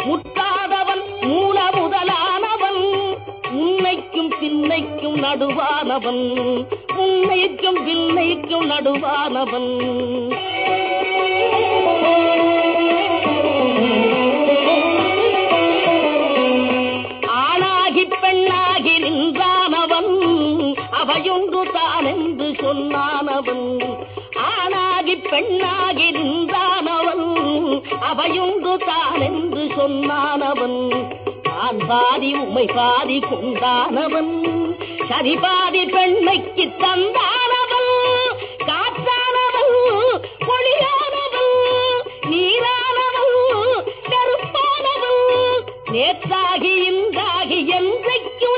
முற்றாதவன் மூல முதலானவன் உன்னைக்கும் பின்னைக்கும் நடுவானவன் உன்னைக்கும் பின்னைக்கும் நடுவானவன் ஆணாகி பெண்ணாகி நின்றானவன் அவையொன்று தான் என்று சொன்னானவன் ஆணாகி பெண்ணாகி நின்றானவன் அவையொன்று தான் என்று சொன்னானவன் நான் பாதி உமை பாதி கொண்டானவன் சரி பாதி பெண்மைக்கு தந்தானவன் காற்றானவன் ஒளியானவன் நீரானவன் கருப்பானவன் நேற்றாகி இன்றாகி என்றைக்கும்